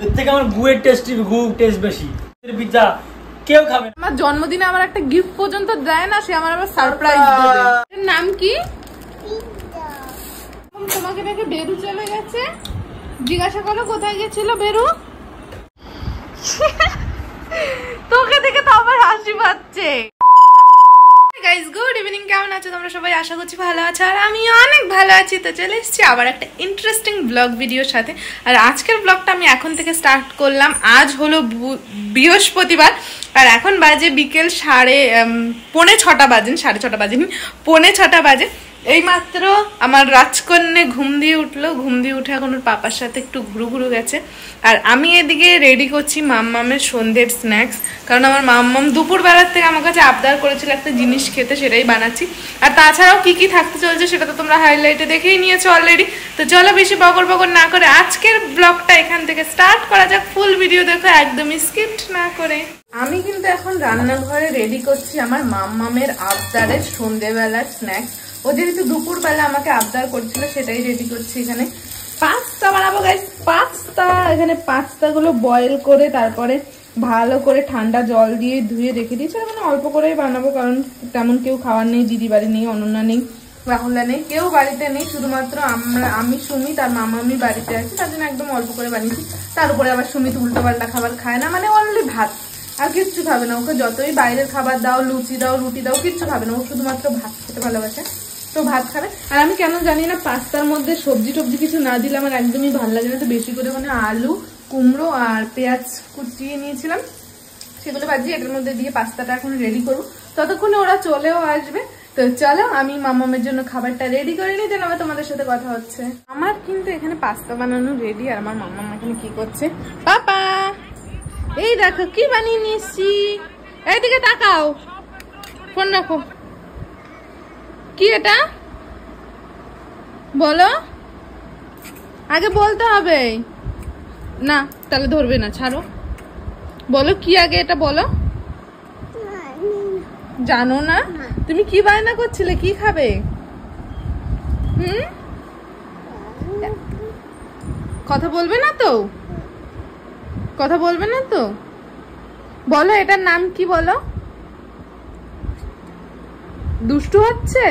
এর থেকে আমার গুয়ের টেস্ট বেশি। পিৎজা কেউ খাবে না। আমার জন্মদিনে আমার একটা গিফট পর্যন্ত দেয় না, সে আমার আবার সারপ্রাইজ দেবে। এর নাম কি? তোমাকে দেখে বেরু চলে গেছে। জিজ্ঞাসা করো কোথায় গেছিল বেরু। তোকে দেখে তো আবার হাসি পাচ্ছে। গাইস গুড ইভিনিং, কেমন আছো তোমরা সবাই? আশা করছি ভালো আছো, আর আমি অনেক ভালো আছি। তো চলে এসেছি আবার একটা ইন্টারেস্টিং ব্লগ ভিডিওর সাথে। আর আজকের ব্লগটা আমি এখন থেকে স্টার্ট করলাম। আজ হলো বৃহস্পতিবার, আর এখন বাজে বিকেল 6:45 বাজেন, 6:30 বাজেনি, 6:45 বাজে। এই মাত্র আমার রাজকন্যা ঘুম দিয়ে উঠলো। ঘুম দিয়ে উঠে এখন ওর পাপার সাথে একটু ঘুরু গেছে। আর আমি এদিকে রেডি করছি মাম্মামের সন্ধ্যের স্ন্যাক্স, কারণ আমার মাম্মাম দুপুরবেলার থেকে আমার কাছে আবদার করেছিল একটা জিনিস খেতে, সেটাই বানাচ্ছি। আর তাছাড়াও কি কি থাকতে চলছে সেটা তো তোমরা হাইলাইটে দেখেই নিয়েছো অলরেডি। তো চলো বেশি বকর না করে আজকের ব্লগটা এখান থেকে স্টার্ট করা যাক। ফুল ভিডিও দেখো একদমই স্কিপ না করে। আমি কিন্তু এখন রান্নাঘরে রেডি করছি আমার মাম্মামের আবদারের সন্ধ্যেবেলার স্ন্যাক্স। ও যেহেতু দুপুরবেলা আমাকে আবদার করছিল, সেটাই রেডি করছি। এখানে পাস্তা বানাবো গাইস। পাস্তা, এখানে পাস্তাগুলো বয়েল করে তারপরে ভালো করে ঠান্ডা জল দিয়ে ধুয়ে রেখে দিয়েছি। মানে অল্প করেই বানাবো, কারণ তেমন কেউ খাওয়ার নেই। দিদি বাড়ি নেই, অনন্যা নেই, রাহুলদা নেই, কেউ বাড়িতে নেই। শুধুমাত্র আমি সুমিত আর মামামি বাড়িতে আছি, তার জন্য একদম অল্প করে বানিয়েছি। তার উপরে আবার সুমিত উল্টো পাল্টা খাবার খায় না, মানে অনলি ভাত, আর কিচ্ছু খাবে না। ওকে যতই বাইরের খাবার দাও, লুচি দাও, রুটি দাও, কিচ্ছু খাবে না। ও শুধুমাত্র ভাত খেতে ভালোবাসে, তো ভাত খাবে। আর আমি কেন জানি না পাস্তার মধ্যে সবজি টবজি কিছু না দিলে আমার একদমই ভালো লাগে না। তো বেশি করে মানে আলু, কুমড়ো আর পেঁয়াজ কুচিয়ে নিয়েছিলাম, সেগুলো ভাজি এটার মধ্যে দিয়ে পাস্তাটা এখন রেডি করবো। ততক্ষণে ওরা চলেও আসবে। তো চলো আমি মামামের জন্য খাবারটা রেডি করে নিই, দেন আবার তোমাদের সাথে কথা হচ্ছে। আমার কিন্তু এখানে পাস্তা বানানো রেডি, আর আমার মামাম এখানে কি করছে? পাপা এই দেখো কি বানিয়ে নিয়েছি, এইদিকে তাকাও, ফোন রাখো। কি এটা বলো, আগে বলতে হবে না, তাহলে ধরবে না, ছাড়ো। বলো কি আগে এটা বলো। জানো না? তুমি কি বায়না করছিলে, কি খাবে? কথা বলবে না তো, কথা বলবে না তো? বলো এটার নাম কি বলো। দুষ্টু হচ্ছে,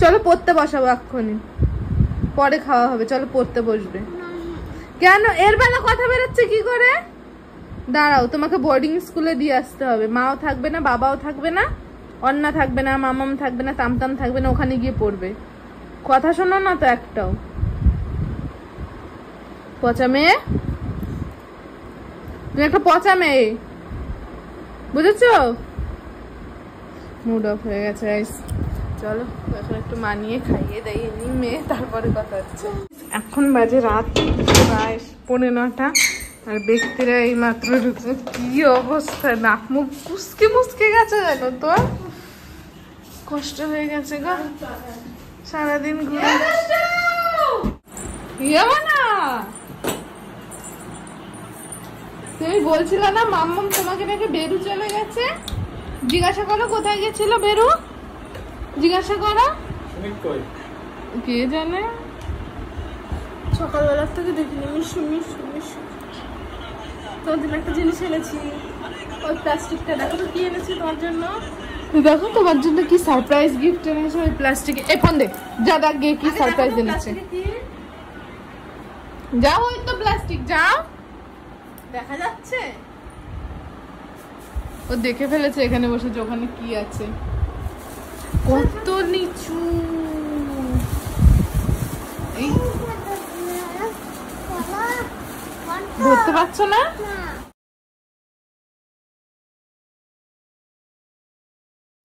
চলো পড়তে বসাবো এক্ষুনি, পরে খাওয়া হবে। চলো পড়তে বসবে। কেন এর বেলা কথা বেরোচ্ছে কি করে? দাঁড়াও, তোমাকে বোর্ডিং স্কুলে দিয়ে আসতে হবে। মাও থাকবে না, বাবাও থাকবে না, অন্না থাকবে না, মামাম থাকবে না, তামতাম থাকবে না, ওখানে গিয়ে পড়বে। কথা শোনো না তো একটাও। পচা মেয়ে, তুমি একটা পচা মেয়ে, বুঝেছো? মুড অফ হয়ে গেছে। চলো এখন একটু মানিয়ে খাইয়ে দাইয়ে নি মেয়ে, তারপরে কথা হচ্ছে। এখন বাজে রাত প্রায় 9:15, আর ব্যক্তিরা এই মাত্র কি অবস্থা, নাক মুখ মুসকে গেছে জানো তো, কষ্ট হয়ে গেছে গো সারাদিন ঘুরে। না তুমি বলছিলে না মাম্মাম তোমাকে দেখে বেরু চলে গেছে। জিজ্ঞাসা করো কোথায় গেছিল বেরু, জিজ্ঞাসা করো। কে জানে, সকালবেলার থেকে দেখিনি। মিশু মিশু মিশু, তোমার জন্য একটা জিনিস এনেছি। ওই প্লাস্টিকটা দেখো তো কি এনেছি তোমার জন্য। দেখো তোমার জন্য কি সারপ্রাইজ গিফট এনেছে ওই প্লাস্টিকে। এই ফোন দে, যা দেখ গিয়ে কি সারপ্রাইজ এনেছে। যাও, ওই তো প্লাস্টিক, যাও। দেখা যাচ্ছে ও দেখে ফেলেছে এখানে বসে যে ওখানে কি আছে। কত নিচু, ধরতে পারছো না?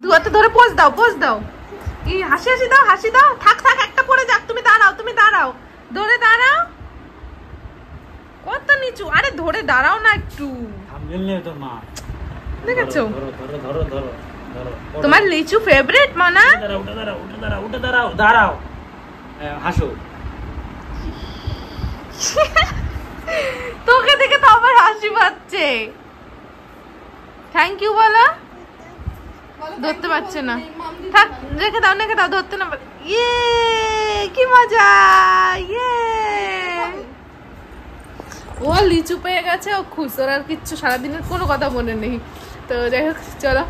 দুয়াতে ধরে পোজ দাও, পোজ দাও। এই হাসি হাসি দাও, হাসি দাও। থাক থাক, একটা পড়ে যাক। তুমি দাঁড়াও, তুমি দাঁড়াও, ধরে দাঁড়াও। কত নিচু, আরে ধরে দাঁড়াও না একটু। দেখেছো তোমার লিচু ফেভারিট মানা। দাঁড়াও, হাসো। তোকে দেখে তো আবার হাসি পাচ্ছে। থ্যাংক ইউ বলো। ধরতে পারছে না, থাক, রেখে দাও, রেখে দাও, ধরতে না। ইয়ে কি মজা, ইয়ে ও লিচু পেয়ে গেছে, ও খুশ, ওর আর কিচ্ছু সারাদিনের কোনো কথা মনে নেই। তো যাই হোক চলো,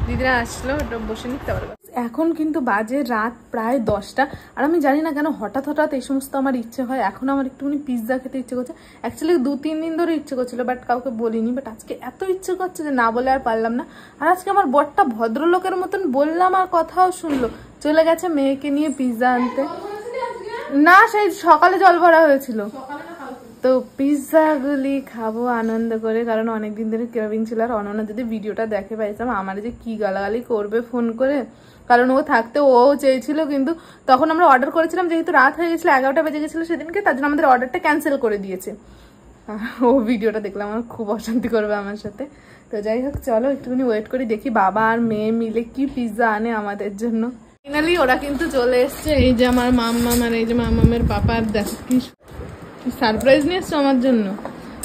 দিদিরা আসলো, ওটা বসে নিতে পারবো। এখন কিন্তু বাজে রাত প্রায় 10টা, আর আমি জানি না কেন হঠাৎ হঠাৎ এই সমস্ত আমার ইচ্ছে হয়। এখন আমার একটুখানি পিৎজা খেতে ইচ্ছে করছে। অ্যাকচুয়ালি 2-3 দিন ধরে ইচ্ছে করছিল, বাট কাউকে বলিনি। বাট আজকে এত ইচ্ছে করছে যে না বলে আর পারলাম না। আর আজকে আমার বরটা ভদ্রলোকের মতন বললাম আর কথাও শুনলো, চলে গেছে মেয়েকে নিয়ে পিৎজা আনতে। না, সেই সকালে জল ভরা হয়েছিল। তো পিৎজাগুলি খাবো আনন্দ করে, কারণ অনেকদিন ধরে ক্রেভিং ছিল। আর অনন্যা যদি ভিডিওটা দেখে পাইতাম আমার যে কি গালাগালি করবে ফোন করে, কারণ ও থাকতে ও চেয়েছিল। কিন্তু তখন আমরা অর্ডার করেছিলাম, যেহেতু রাত হয়ে গেছিলো, 11টা বেজে গেছিলো সেদিনকে, তার জন্য আমাদের অর্ডারটা ক্যান্সেল করে দিয়েছে। ও ভিডিওটা দেখলাম, আমার খুব অশান্তি করবে আমার সাথে। তো যাই হোক চলো একটুখানি ওয়েট করি, দেখি বাবা আর মেয়ে মিলে কি পিৎজা আনে আমাদের জন্য। ফাইনালি ওরা কিন্তু চলে এসছে। এই যে আমার মাম্মাম আর এই যে মাম্মামের পাপা, আর দেখো কি সারপ্রাইজ নিয়ে এসছো আমার জন্য।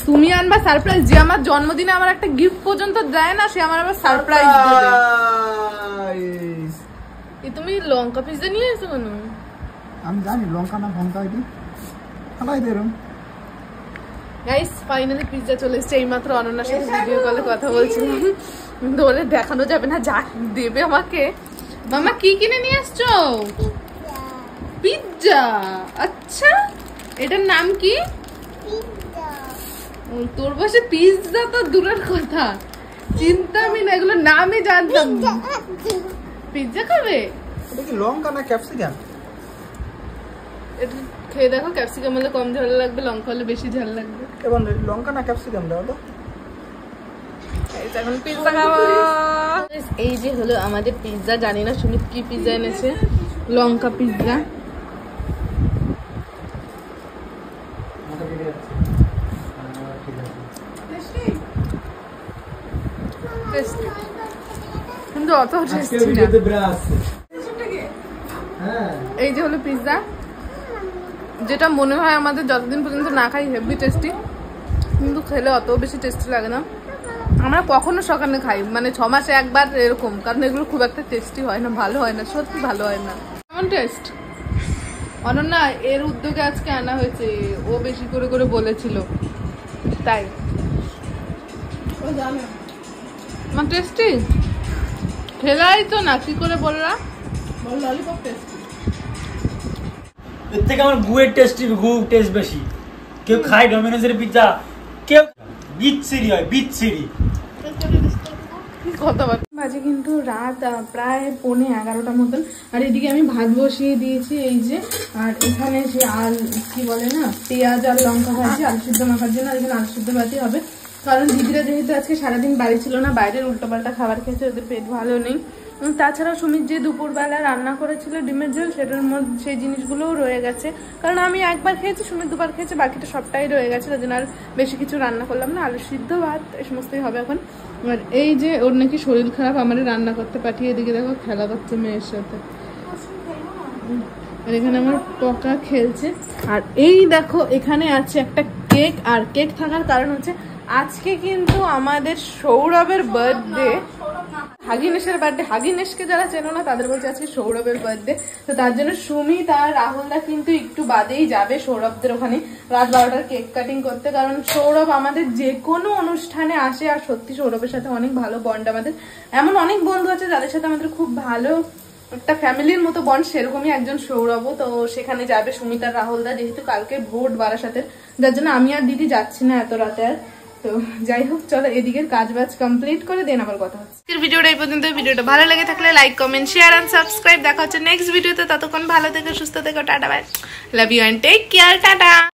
তুমি আনবা সারপ্রাইজ? যে আমার জন্মদিনে আমার একটা গিফট পর্যন্ত দেয় না, সে আমার আবার সারপ্রাইজ দেবে। তুমি লঙ্কা পিৎজা নিয়ে এসো কেন? আমি জানি লঙ্কা না লঙ্কা কি খালাই দেরম। গাইস ফাইনালি পিৎজা চলে এসেছে। এইমাত্র অনন্যার সাথে ভিডিও কলে কথা বলছিলাম, কিন্তু বলে দেখানো যাবে না, যা দেবে আমাকে। মামা কি কিনে নিয়ে আসছো? পিৎজা। আচ্ছা, এটার নাম কি? তোর বসে পিৎজা তো দূরের কথা, চিন্তা আমি না, এগুলো নামই জানতাম না। পিৎজা খাবে? এটা কি লঙ্কা না ক্যাপসিকাম? এটা খেয়ে দেখো, ক্যাপসিকাম হলে কম ঝাল লাগবে, লঙ্কা হলে বেশি ঝাল লাগবে। কেমন লঙ্কা না ক্যাপসিকাম দাও তো। এখন পিৎজা খাবো। এই যে হলো আমাদের পিৎজা। জানি না সুমিত কি পিৎজা এনেছে, লঙ্কা পিৎজা। কিন্তু অত টেস্টি না। এই যে হলো পিৎজা, যেটা মনে হয় আমাদের যতদিন পর্যন্ত না খাই হেভি টেস্টি, কিন্তু খেলে অত বেশি টেস্টি লাগে না। আমরা কখনো সকালে খাই, মানে 6 মাসে একবার এরকম, কারণ এগুলো খুব একটা টেস্টি হয় না, ভালো হয় না, সত্যি ভালো হয় না। কেমন টেস্ট? অনন্যা এর উদ্যোগে আজকে আনা হয়েছে, ও বেশি করে করে বলেছিল তাই। আমার টেস্টি খেলাই তো না, কি করে বললা? Lollipop tasty. এর থেকে আমার গুয়ের টেস্ট বেশি। কেউ খায় ডমিনোজের পিৎজা, কেউ বিচ্ছিরি হয়, বিচ্ছিরি। বাজে কিন্তু রাত প্রায় 11:15 মতন। আর এদিকে আমি ভাত বসিয়ে দিয়েছি এই যে, আর এখানে যে কি বলে না, পেঁয়াজ আর লঙ্কা ভাজি আলু সিদ্ধ মাখার জন্য। আর এখানে আলু সিদ্ধ ভাজি হবে, কারণ দিদিরা যেহেতু আজকে সারাদিন বাড়ি ছিল না, বাইরের উল্টোপাল্টা খাবার খেয়েছে, ওদের পেট ভালো নেই। তাছাড়া সুমিত যে দুপুরবেলা রান্না করেছিল ডিমের ঝোল, সেটার মধ্যে সেই জিনিসগুলোও রয়ে গেছে। কারণ আমি একবার খেয়েছি, সুমিত দুবার খেয়েছে, বাকিটা সবটাই রয়ে গেছে, তার জন্য আর বেশি কিছু রান্না করলাম না। আলু সিদ্ধ ভাত এই সমস্তই হবে এখন। আর এই যে ওর নাকি শরীর খারাপ, আমারে রান্না করতে পাঠিয়ে, এদিকে দেখো খেলা করছে মেয়ের সাথে। আর এখানে আমার পকা খেলছে। আর এই দেখো এখানে আছে একটা কেক, আর কেক থাকার কারণ হচ্ছে আজকে কিন্তু আমাদের সৌরভের বার্থডে। হাগিনেশের বার্থডে। হাগিনেশকে যারা চেনো না তাদের বলছে আজকে সৌরভের বার্থডে। তো তার জন্য সুমিত আর রাহুলদা কিন্তু একটু বাদেই যাবে সৌরভদের ওখানে রাত 12টার কেক কাটিং করতে, কারণ সৌরভ আমাদের যে কোনো অনুষ্ঠানে আসে। আর সত্যি সৌরভের সাথে অনেক ভালো বন্ড আমাদের। এমন অনেক বন্ধু আছে যাদের সাথে আমাদের খুব ভালো একটা ফ্যামিলির মতো বন্ড, সেরকমই একজন সৌরভও। তো সেখানে যাবে সুমিত আর রাহুলদা, যেহেতু কালকে ভোট বারাসাতের, যার জন্য আমি আর দিদি যাচ্ছি না এত রাতে আর। তো যাই হোক চলো এদিকের কাজ বাজ কমপ্লিট করে দেন আবার কথা হচ্ছে। ভিডিওটা এই পর্যন্ত। ভিডিওটা ভালো লেগে থাকলে like comment share and subscribe. দেখা হচ্ছে নেক্সট ভিডিওতে। ততক্ষণ ভালো থেকো, সুস্থ থেকো, tata bye, love you and take care, tata.